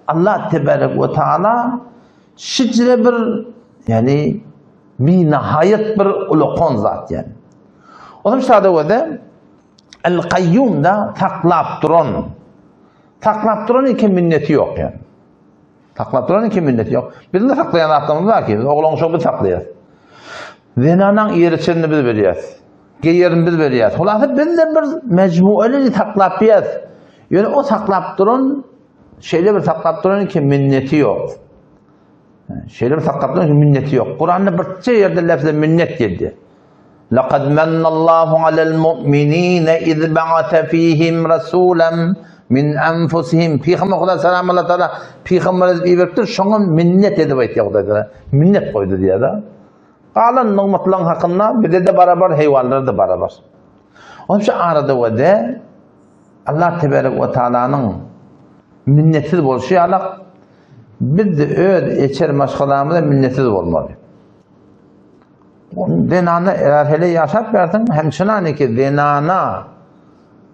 Allah tebarek ve taala şicre bir yani bir nihayet bir ulukon zat yani. Onun şada vade el-Qayyum da taklap duran. Taklap duran iki minneti yok yani. Taklap duran iki minneti yok. Bizim de taklayan adamımız var ki oğlan çok bir taklıyor. Zenanan yeriçerini biz veriyoruz. Geyerini biz veriyoruz. Hulası biz de bir mecmueli taklap yiyoruz. Yani o taklap duran şeyle bir taklap duran iki minneti yok. Şeyle bir taklap duran iki minneti yok. Kur'an'da bir yerde lafzı minnet geldi. لَقَدْ مَنَّ اللّٰهُ عَلَى الْمُؤْمِنِينَ اِذْ بَعَثَ ف۪يهِمْ رَسُولًا مِنْ أَنْفُسِهِمْ Peygamber Kuda Selam Allah Teala Peygamber'e ibertir, şuna minnet edip ayıttı. Minnet koydu diye de. Kalan nımatlan hakkında bir de beraber hayvanları da beraber. Onun için arada o da Allah Tebarek ve Teala'nın minnetsiz oluşu alak biz de öyle içer maşgalarımızda minnetsiz olmalı. Denana eğer hele yaşap versin hemşinane ki denana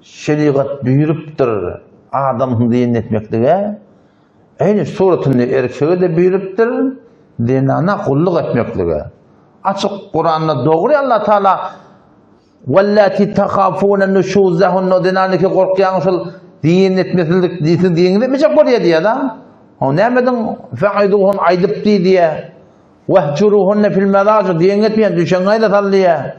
şeriat buyuruptur adamın din etmekliğe aynı suretinde erkeğe de buyuruptur denana kulluk etmekliğe. Açık Kur'an'da doğru Allah Teala vellati takhafuna nushuzahun denana ki korkuyan şu din etmeklik din etmeyecek buraya diye da o nemeden fa'iduhum aydıp diye vehcuruhunne fil melacu diyen etmeyen düşengeyi de talliye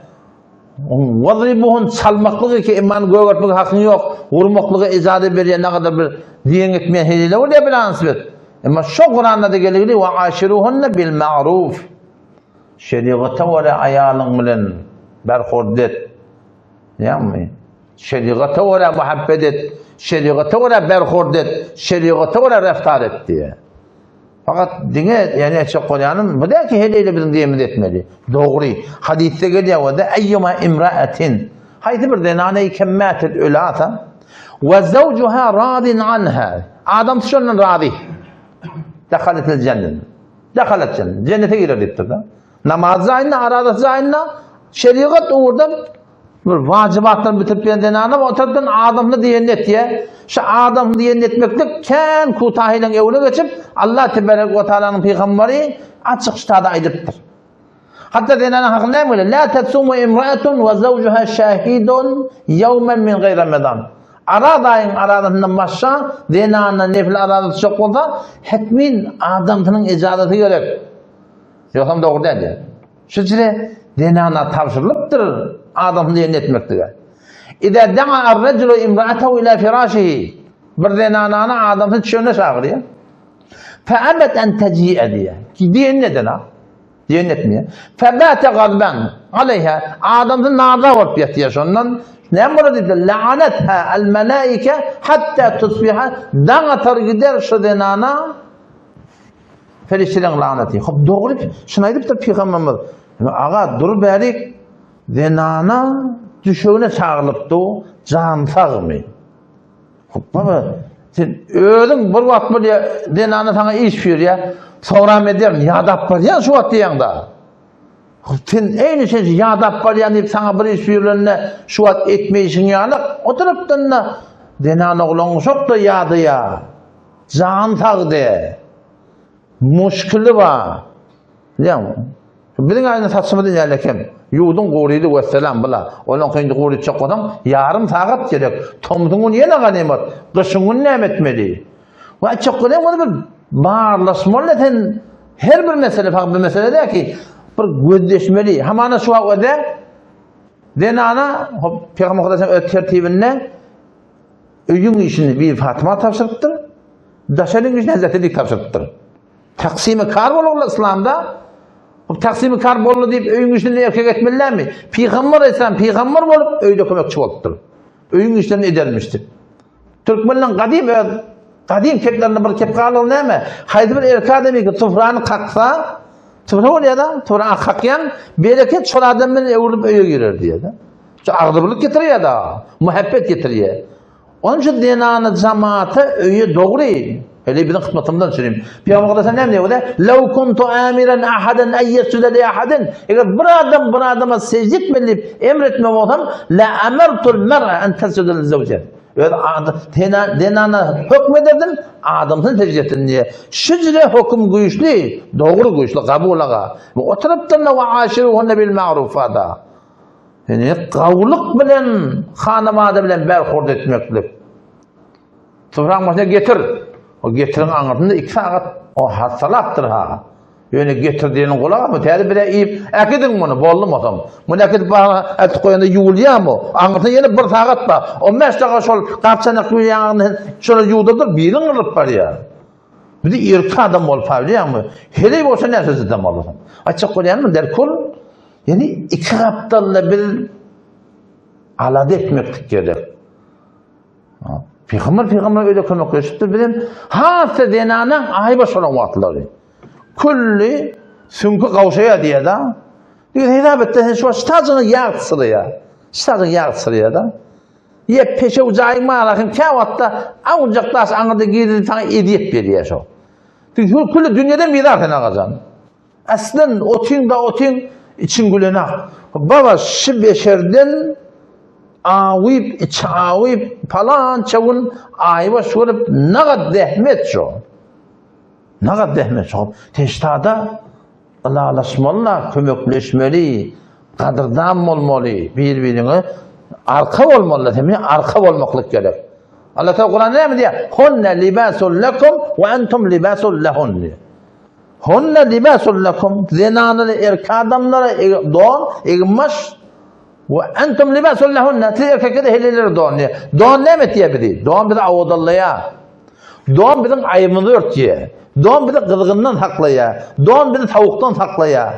vadribuhun salmaklığı ki iman göğürtmek hakkın yok vurmaklığı icade veriyor ne kadar bir diyen etmeyen hediyle o diye bir ansibet ama şu Kur'an'da da gelir ve aşiruhunne bil ma'ruf şeriata ve ayalın bilen berhordet yani şeriata ve muhabbet et şeriata ve berhordet şeriata ve reftar et diye. Fakat dine yani çok koyanın bu da ki hediyle bizim diyemiz etmeli. Doğru. Hadiste geliyor da eyyuma imra'atin. Haydi bir denane kemmatet ulata ve zawjuha radin anha. Adam şunun radi. Dakhalet cennet. Dakhalet cennet. Cennete girer da. Namaz zaynna, aradat zaynna, şeriat oradan bir vacibatları bitirip denane o taraftan adamla diyenet diye. Şu adam diyen etmeklik ken kutahilen evine geçip Allah Tebarek ve Teala'nın peygamberi açık ştada aydıptır. Hatta denen hakkında ne böyle? La tetsumu imra'atun ve zavcuha şahidun yevmen min gayri Ramazan. Aradayın aradatından başka denana nefil aradatı çok olsa hetmin adamının icazeti gerek. Yoksa doğru değil. Şu çile denana tavşırılıptır adam diyen etmeklik. İza da'a ar-raculu imra'atahu ila firashihi. Bir denana adamın çöne çağırıyor. Fe'abet en teci'e diye. Ki diyen neden ha? Diyen etmiyor. Febate gazben aleyha. Adamın narda olup yatıyor şundan. Ne murad dedi? La'anetha el-melaike hatta tusbiha. Dağıtar gider şu denana. Feriştiren laneti. Hop doğru. Şuna edip de Peygamberimiz. Ağa dur berik. Denana düşüğüne çağırılıptı o can sağmı. Baba sen öldün bir vakit böyle denana sana iş veriyor ya sonra eder yadap var ya şu vakit yanında. Sen aynı şey yadap var ya deyip sana bir iş veriyorlar şu vakit etmeyişin yanık o taraftan da denana olan çok da yadı ya can sağdı muşkili var. Yani bizim aynı saçma değil yerlekem. Yudun qoruydu vesselam bula. Olan kendi qoruyu çok adam yarım saat gerek. Tomduğun yine ganimet. Kışın ne etmeli? Ve çok ne var bir bağırlaşmalı ten her bir mesele farklı bir mesele der ki bir gödleşmeli. Hamana şu vada denana Peygamber Efendimiz'in tertibinde öğün işini bir Fatıma tavsırttır. Daşanın işini Hazreti tavsırttır. Taksimi kar olur İslam'da. Taksimi kar bollu deyip öyün işlerini erkek etmeliler mi? Peygamber etsem peygamber olup öyle kömekçi oluptur. Öyün işlerini edermiştir. Türkmenlerin kadim keplerine bir kep kalır ne mi? Haydi bir erkek demek ki tufranı kaksa tufra oluyor da tufranı kakyan bereket şol adamın evrilip öye girer diye de. Ağırlık getiriyor da. Muhabbet getiriyor. Onun için denanı cemaate öye doğru. Hele bir hikmetimden söyleyeyim. Peygamber Efendimiz ne diyor da? "Lev kuntu amiran ahadan en yesjuda li ahadin." Eğer bir adama secde etmeliyip emretmem olsam la amartul mer'a en tesjuda li zawjiha. Öyle denana hükmederdin, adamsın tercih diye. Şücre hüküm güçlü, doğru güçlü, kabulaga. Ve oturuptan ve aşiruhunne bil ma'rufada. Yani kavluk bilen, hanımada bilen berhord etmeklik. Sıfırın başına getir. O getirin anlatında 2 saat o hasalattır ha. Yani getirdiğinin kulağı mı? Teri bile iyip, ekidin bunu, bollum otam. Bunu ekidip bana et koyanda yuğulya mı? Anlatında yine 1 saat da. O meştaka şol, kapsanak yüyağını şöyle yuğdurdur, birin ırıp var ya. Bir de irki adam ol favliyan mı? Hele olsa ne söz edem olasın? Açık koyan mı der kul? Yani 2 haftalı bir alade etmektik gerek. Peygamber öyle konumak yaşıttır bilen. Hasa denana ayba şolan vatları. Kulli sünkü kavşaya diye da. Hidabetten şu stacını yaksırıya. Stacını yaksırıya da. Ye peşe ucayın mağarakın kavatta avucaktaş anıda girdi sana ediyet veriyor şu. Kulli dünyadan bir daha kazan. Aslında otin için gülena. Baba şu beşerden avip, iç avip falan çavun ayva sorup nagat dehmet şu. Nagat dehmet şu. Teştada Allah'laşmalı, kömekleşmeli, kadırdan olmalı, birbirine arka olmalı, değil mi? Arka olmaklık gerek. Allah Teala Kur'an ne mi diye? Hunne libasul lekum ve entum libasul lehun diye. Hunne libasul lekum, zinanlı erkek adamlara don, egmaş, ve entum libasul lehunne, siz erkekleri helileri don diye. Don ne mi diye bir don bir de avudallaya. Don bir de ayımını örtüye. Don bir de kızgından saklaya. Don bir de tavuktan saklaya.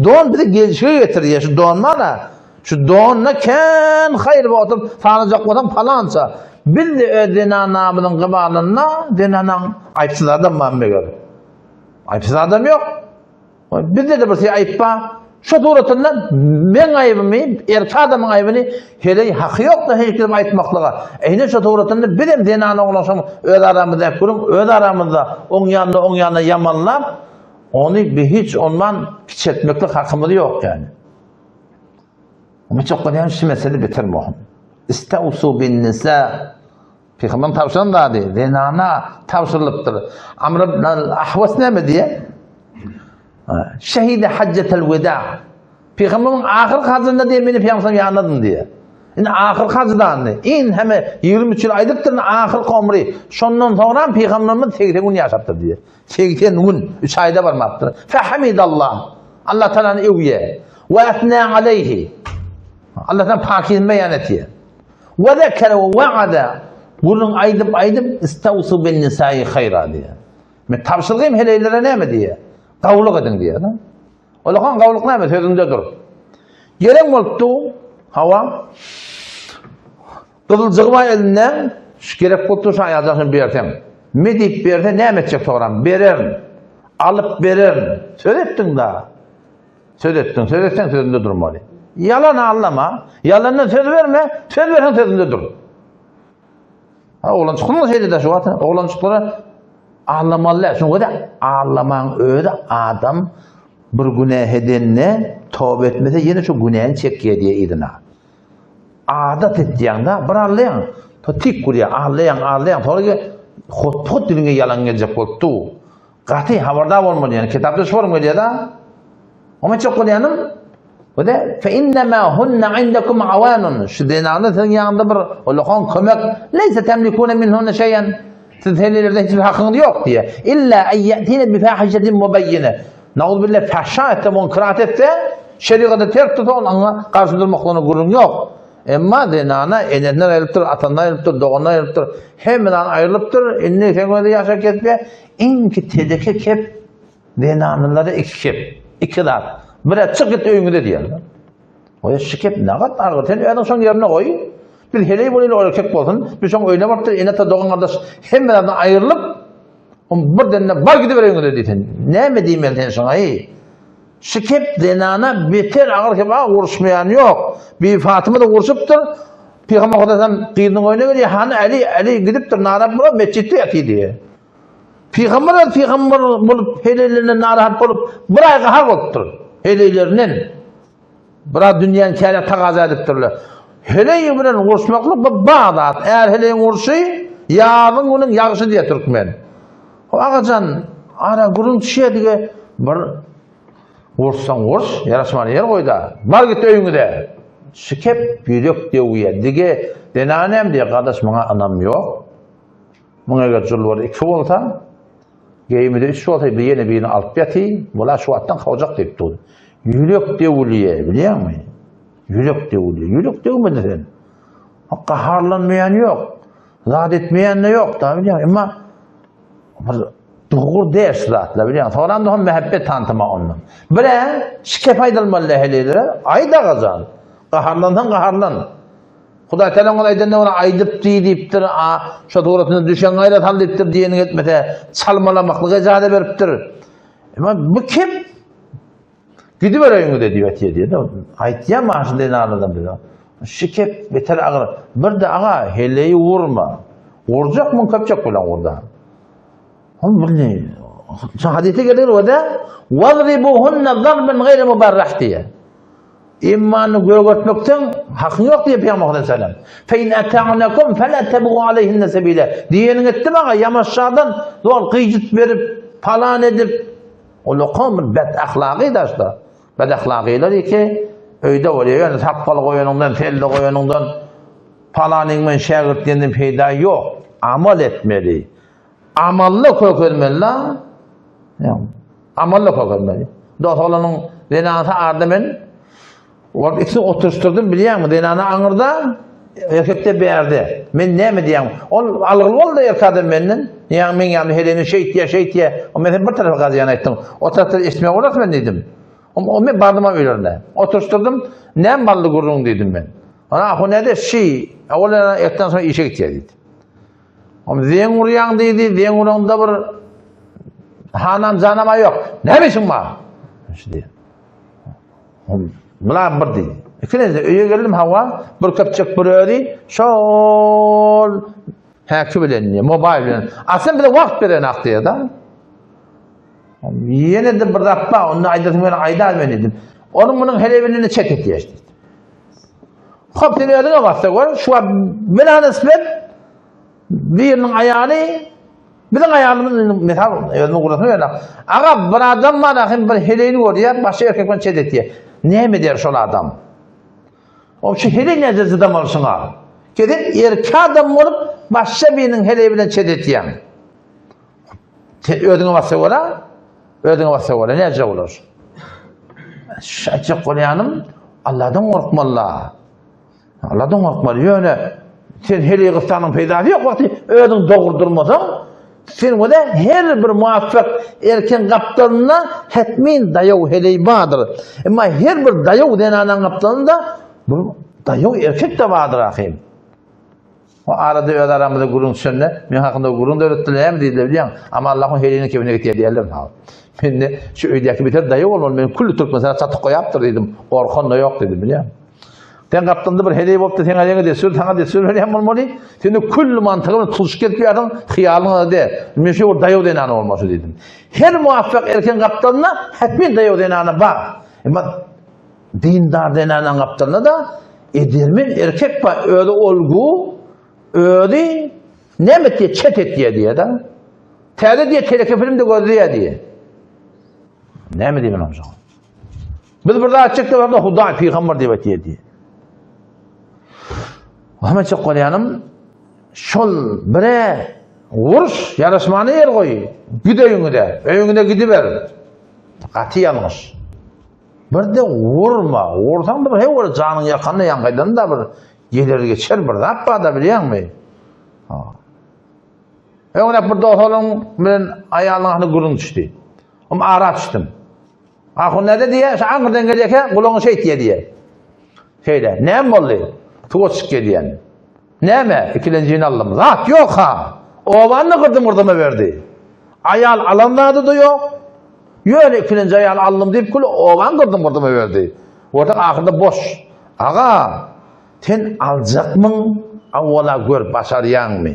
Don bir de gelişiyor getiriyor. Şu don var ya. Şu donla ken hayır bu oturup sanacak olan falansa. Bir de dinana abinin kıbalına dinanan ayıpsız adam var mı gör? Ayıpsız adam yok. Bir de bir şey ayıp var. Şu doğrultudan ben ayıbımı, erkek adamın ayıbını hele hakkı yok da hiç kim ayıtmaklığa. Eyni şu doğrultudan benim dinana ulaşım öz aramızda kurum, öz aramızda on yanına yamanlar onu bir hiç ondan piçetmeklik hakkımız yok yani. Ama çok önemli şu mesele bitirmeyeyim. İstevsu bin nisa. Peygamber tavsiyen da değil. Dinana tavsiyılıptır. Amr ibn al-Ahwas ne mi diye? Şehide haccetel veda. Peygamberin ahir hacında diye beni Peygamber yanladım diye. Yani ahir hacdan ne? İn hemen 23 yıl aydıptır ahir komri. Şondan sonra Peygamberimiz 80 gün yaşaptır diye. 80 gün 3 ayda varmaktır. Fehamidallah. Allah Teala'nın evye. Ve etna aleyhi. Allah'tan pakizm beyan etiyor. Ve zekere ve vaada. Bunun aydıp istevsu bin nisai hayra diye. Ben tavsiyeliyim heleylere ne mi diye. Kavluk edin diye. O zaman kavluk ne mi? Sözünde dur. Gelen oldu hava. Kızılcıkma elinden gerek oldu şu ayacaksın bir yerden. Medip bir yerden ne mi edecek sonra? Verir. Alıp verir. Söylettin daha. Söylettin sözünde durmalı. Yalan anlama. Yalanına söz verme. Söz versen sözünde dur. Oğlancıkların şeyde de şu zaten. Oğlancıkları ağlamalılar. Çünkü de ağlaman öyle adam bir günah edenine tövbe etmese yine şu günahını çekiyor diye idina. Adat ettiğinde bir ağlayan. Tik kuruyor. Ağlayan. Sonra ki hot diline yalan gelecek oldu. Katı haberdar olmalı yani. Kitapta şu var diye da. Ama çok kuruyanım. Ve de فَاِنَّمَا هُنَّ عِنْدَكُمْ عَوَانٌ. Şu dinanı senin yanında bir Allah'ın kömek. لَيْسَ تَمْلِكُونَ مِنْهُنَّ شَيْئًا. Siz helilerde hiçbir hakkınız yok diye. İlla اَيَّأْتِينَ بِفَاحِشَةٍ مُبَيِّنَ. Na'udhu billah fahşa etse, munkırat etse, şeriatı ters tutu ona karşı durmaklarına gurur yok. Ama dinana enenden ayrılıptır, atandan ayrılıptır, doğandan ayrılıptır. Hemen ayrılıptır. İnni fengöde yaşa ketme. İnki tedeke kep dinanları iki kep. İki dar. Bire çık git öğünüde diyorlar. O şikep ne kadar ağır. Sen öğeden son yerine koy. Bir heleyi böyle erkek olsun. Bir son öyle vardır. İnete doğan kardeş hemen ayrılıp bir denine bar gidip öğünüde diyorsun. Ne mi diyeyim ben sana sana? Şikep denana beter ağır kep vuruşmayan yok. Bir Fatıma da vuruşuptur. Peygamber Kudas'tan kıyırdın oyuna göre hani Ali gidiptir. Narab bulup mescitte yatıyor diye. Peygamber bulup helelerinden narahat bulup buraya kahar oluptur. Heleylerinin bura dünyanın kâle takaza ediptirler. Heleyi bilen uruşmaklık bu bağdat. Eğer heleyin uruşu, yağın onun yağışı diye Türkmen. O ağacan, ara gurun tüşüye dige, bir uruşsan uruş, yarışmanı yer koyda. Var git öyünü de. Şikep büyük diye uya. Dige, denanem diye kardeş bana anam yok. Buna göre jol var, 2 volta. Geyimi de 3 volta bir yeni birini alıp yatayım. Bula şu attan kalacak deyip durdu. Yülük diye uliye, biliyor musun? Yülük diye uliye. Yülük diye mi dedin? Kaharlanmayan yok. Zat etmeyen de yok da biliyor musun? Ama doğru ders zatla biliyor musun? Sonra da mehabbet tanıtıma ondan. Böyle şikep aydılmalı lehelelere. Ayda kazan. Kaharlandan kaharlan. Huday Teala olaydan ona aydıp deyiptir, şu doğrusunu düşen gayret hal deyiptir diyenin etmete çalmalamaklık ecade veriptir. Ama bu kim? Gidiver öyünü de diye de. Aytiya maaşında ne anladım dedi. Şikep beter ağır. Bir de ağa heleyi vurma. Vuracak mı kapacak falan orada. Onu bilmiyorum. Hadise gelir o da وَضْرِبُهُنَّ ضَرْبًا غَيْرِ مُبَرَّحْ diye. İmanı göğürtmekten hakkın yok diye Peygamber Aleyhisselam. فَاِنْ اَتَعْنَكُمْ فَلَا تَبُغُوا عَلَيْهِنَّ سَب۪يلًا diyenin etti bana yamaşşadan doğal kıycıt verip falan edip o lokum bed ahlakı da işte. Bed ahlakıyla ki öyde oluyor. Yani takpalı koyanından, telli koyanından falanın şagirtliğinden peyda yok. Amal etmeli. Amallı koyulmeli la. Amallı koyulmeli. Doktorların denası ardımen o ikisini oturturdum biliyor musun? Denanı anırda erkekte beğerdi. Ben ne mi diyeyim? O algılı oldu erkadım benden. Yani ben yani heleni şey diye. O mesela bir tarafa gazıyan ettim. O tarafta ismine uğratma dedim. O ben bardıma öylerne. Oturturdum. Ne ballı gurrun dedim ben. Ona o ne de şey. Oğlana etten sonra işe gideceğiz dedi. Ama ziyen uğrayan dedi. Ziyen uğrağında bir hanam canama yok. Ne biçim var? İşte. Bula bir dedi. İkiniz de öye geldim hava. Bir kapçık bir öğri. Şol. Kübülenliyor. Mobil. Aslında bir de vakit veren aktıya da. Yine de bir rappa. Onu aydatım ben aydar ben dedim. Onun bunun helevini çek et yaştı. Hop seni ödüne bastı var. Şu an bana nispet birinin ayağını bizim ayağımızın mesela ödüne kurasını öyle. Ama bir adam var akım bir heleğini oraya başka erkekten çek et diye. Ne mi der şu adam? O şu heleği ne cezidem olsun ha? Kedin erkek adam olup başka birinin heleğinden çek et diye. Ödüne bastı var. Ödüne bastı var. Ne acaba olur? Şaycık konuyanım Allah'tan korkmalı. Allah'tan korkmalı. Yani sen heleği kıstanın peydası yok vakti ödün doğurdurmasan sen o da her bir muvaffak erken kaptanına hetmin dayav heleği vardır. Ama her bir dayav denanan kaptanında bu dayav erkek de vardır akıyım. O arada öyle aramızda gurun sönne. Ben hakkında gurun da öğrettiler mi dediler biliyor musun? Ama Allah'ın heleğini kevine getiyor diyorlar. Ben de şu öydeki biter dayav olmalı. Ben kullu Türk mesela çatık koyaptır dedim. Orkun da yok dedim biliyor musun? Sen kaptanda bir hediye bolup da sen ayağına de sür, sana de sür öyle yapmalı. Sen de kullu mantığını tuluşuk etmiyorsun, hıyalına de. Ben şu dayav denanı olması dedim. Her muvaffak erken kaptanına hetmin dayav denanı var. Ama dindar denanan kaptanına da edirmin erkek var. Öyle olgu, öyle ne mi diye çet et diye de. Terde diye telekefilim de gördü diye. Ne mi diyeyim amca? Biz burada açıkta var da Huday Peygamber diye. Ahmet çok koyanım şol bire vuruş yarışmanı yer koy. Öyünde gidiver. Katı yanlış. Bir de vurma. Vursan da bir hey canın yakanına yankaydan da bir gelir geçer bir rappa da biliyor musun? Öyle bir dolayım ben ayağına gurun düştü. Ama ara düştüm. Akın ne de diye? Ankara'dan gelirken kulağını diye. Şeyde ne mi oldu? Tuğaçık geliyen. Ne mi? İkinciğini aldım. Zat yok ha. Oğlanını kırdım kırdıma verdi. Ayal alanlarda da yok. Öyle ikinci ayal aldım deyip kulu oğlan kırdıma verdi. Orada ahırda boş. Ağa sen alacak mısın? Avvala gör başarayan mı?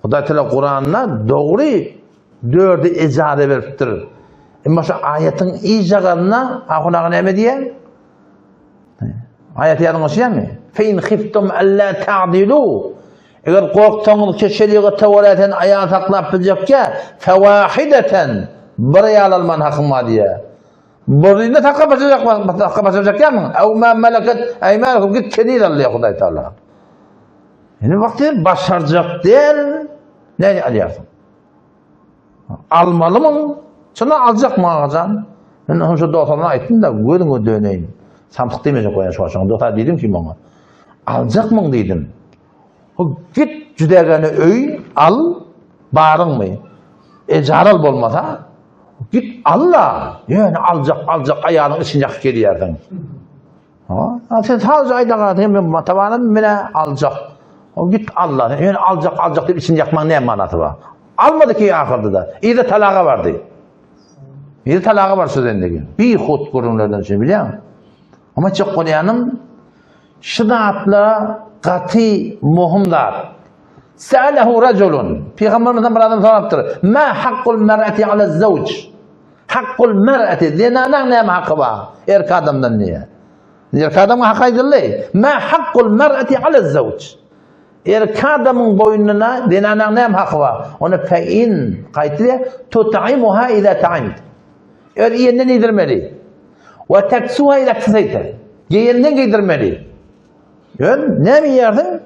Huday Teala Kur'an'na doğru dördü icade veriptir. Ama şu ayetin icadına ahınağı ne mi diye? Ayet yanlış mi? Fe in khiftum alla ta'dilu. Eğer korktuğunuz ki şeriat tevareten ayağı taklap bilecekse fevahideten bir ayal alman hakkım var diye. Birine taklap basacak ya mı? Ev ma meleket eymanukum git kenil Allah'a Huday Teala. Yani vakti başaracak değil. Ne alacaksın? Almalı mı? Sana alacak mı ağacan? Ben onu şu doktoruna aytdım da görün o döneyim. Samtık demeyecek o şu aşağı. Doktor dedim ki bana. Alacak mı dedim. Git cüdegeni öy al bağırın mı? Zaral olmasa git Allah. Yani alacak ayağının içine geliyordun. Sen sadece ayda kadar tavanın bile alacak. O git Allah. Yani alacak deyip içine yakman ne manatı var? Almadı ki ahırda da. İyi de talağı vardı. İyi de talağı var sözündeki. Bir hut kurumlardan şey biliyor musun? Ama çok konuyanım şıdatla qati muhimlar. Sa'alehu raculun. Peygamberimizden bir adam soraptır. Ma haqqul mer'ati ala zavj? Haqqul mer'ati. Zinadan ne hakkı var? Erkek adamdan niye? Erkek adamın hakkı değil. Ma haqqul mer'ati ala zavj? Erkek adamın boynuna zinadan ne hakkı var? Onu fe'in qaytiye tut'imuha ila ta'imd. Yerinden yedirmeli. Ve teksuha ila kısayte. Yerinden yedirmeli. Ne mi yerdin?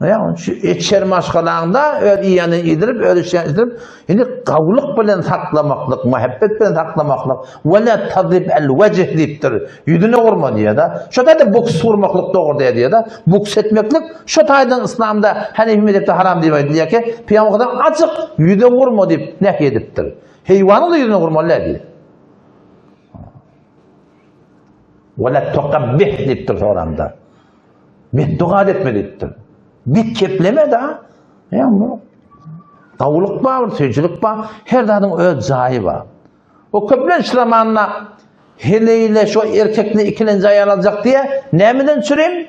Yani şu içer maşgalağında öyle iyanı yedirip, öyle şey yedirip, yani kavluk bilen saklamaklık, muhabbet bilen saklamaklık, ve la tadrib el vecih deyiptir. Yüzüne vurma diye da, şu da boks vurmaklık doğru diye da, boks etmeklik, şu taydan İslam'da Hanefi mezhepte haram diye ki, Peygamber'den açık yüzüne vurma deyip nehy ediptir. Heyvanı da yüzüne vurma diye. Ve la tuqabbih deyiptir sonramda. Bir dua etme deyiptir. Bir kepleme de yani davuluk var, sözcülük var, her dadın öz cahı var. O köplen şıramanına heleyle şu erkekle ikilenci ayar alacak diye nemeden süreyim?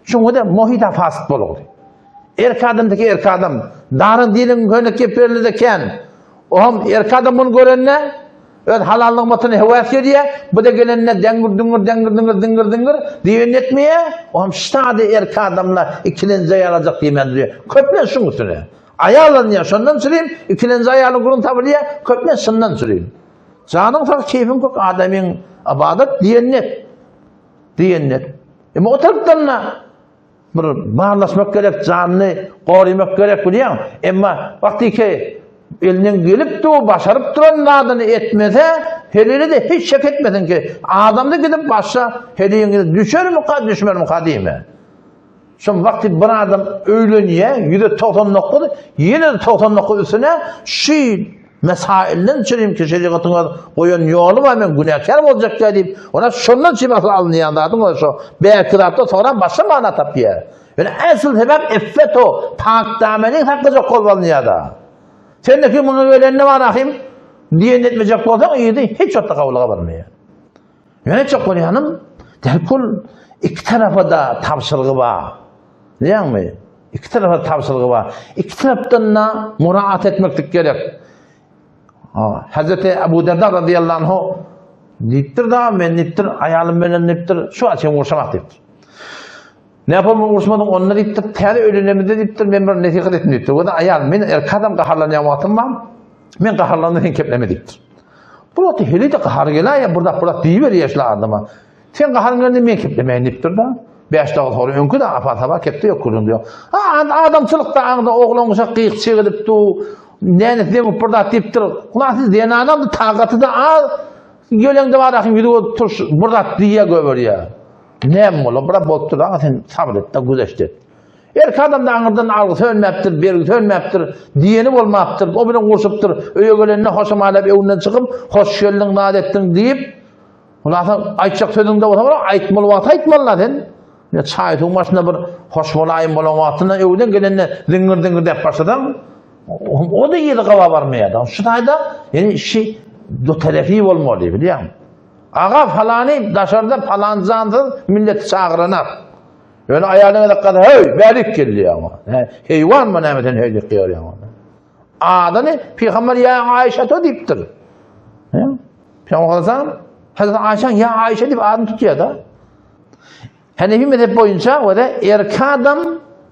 Çünkü de muhita fasit olur. Erkek adamdaki erkek adam, darın dilin gönlük keperli de ken, o erkek adam bunu görenle, öyle halallık matını hevas ediyor, bu da gelenine dengir diyen etmeye, o ştadi erkek adamla ikilenci ayar alacak diye diyor. Köplen şunun üstüne. Ayarlan ya şundan süreyim, ikilenci ayarlı kurun tabi köplen şundan süreyim. Canın tak keyfin kok adamın abadat diyennet. Ama o taraftan bir bağlaşmak gerek, canını korumak gerek biliyor musun? Ama vakti ki elinden gelip de o başarıp duran adını etmese, helini de hiç şek etmedin ki adamda gidip başla helini gidip düşer mi düşmer mi kadime. Şimdi vakti bir adam öyleniye %90 yine de 90 üstüne şu mesailden çürüyüm ki şeriatına koyan yolu var ben günahkar mı olacak ya deyip ona şundan çıması alınıyan da adım o şu Bekirap'ta sonra başka mana tapıyor. Yani asıl sebep effet o pak damenin hakkıca kol alınıyor da. Sendeki bunu öyle ne var ahim diyen etmeyecek olsan iyi değil. Hiç otta kavluğa varmıyor. Yani çok konuyanım derkul iki tarafa da tavsılığı var. Değil mi? İki tarafa da tavsılığı var. İki taraftan da muraat etmektik gerek. Hazreti Ebu Derda radıyallahu anh deyiptir da ben deyiptir ayalım benden deyiptir şu açayım uğraşamak deyiptir. Ne yapalım uğraşmadım onunla deyiptir teri ölünemede deyiptir ben bir netikat ettim deyiptir. O da ayalım ben erkek adam kaharlanıyan vaktim var ben kaharlandığını kepleme deyiptir. Burada hele de kahar gelen ya burada deyiver yaşlı adama. Sen kaharlanığını ben keplemeyin deyiptir da. 5 dağıl sonra önkü de apataba kepte yok kurun diyor. Adamçılıkta ağda oğlan kuşak kıyık çığırıp ne deyip burada deyiptir. Ulan siz diyen adam da taqatı da al. Gölende var akım gidiyor tuş burada diye göver ya. Ne mi ola? Burada bottur da sen sabret da güzeştir. Erkek adam da ağırdan algısı ölmeptir, bergisi ölmeptir, diyeni olmaptır, o bilen koşuptur, öye gölenine hoşum alep evinden çıkıp, hoş geldin, naat ettin deyip, ulan aytacak sözünde olsa var, aytmalı vat aytmalı sen. Ya çaytın başında bir hoş olayım olan vatına evden gelenine dingir deyip başladan, o da yedi kava varmaya da. Şu tayda yani işi do telafi olmalı biliyor musun? Ağa falanı dışarıda falancansız milleti çağıranar. Öyle ayağına dikkat hey berik geliyor ama. Heyvan mı nemeten heylik diyor ya. Adını Peygamber ya Ayşe to deyiptir. Peygamber Hazreti Ayşe ya Ayşe deyip adını tutuyor da. Hanefi mezhep boyunca o da erki adam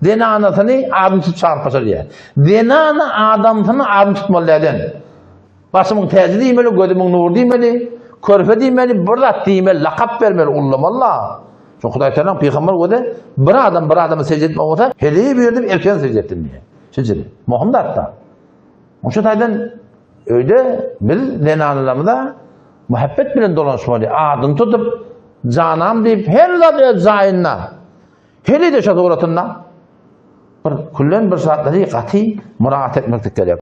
denanatını adım tutup çarpasa diye. Denana adamını adım tutmalıydın. Basımın tezi demeli, gözümün nuru demeli, körfe demeli, bırak demeli, lakap vermeli, ullamalı. Çok Hudaý Teala Peygamber o da bir adamı secde etmek olsa, hediye verdim, erken secde ettim diye. Secde. Muhim da hatta. Oşa taýdan öyle biz denanalarımızda muhabbet bilen dolanışmalı. Adını tutup, canam deyip, her zat zayınna, hele de şat uğratınna, kullen bir saatleri katı muraat etmektik gerek.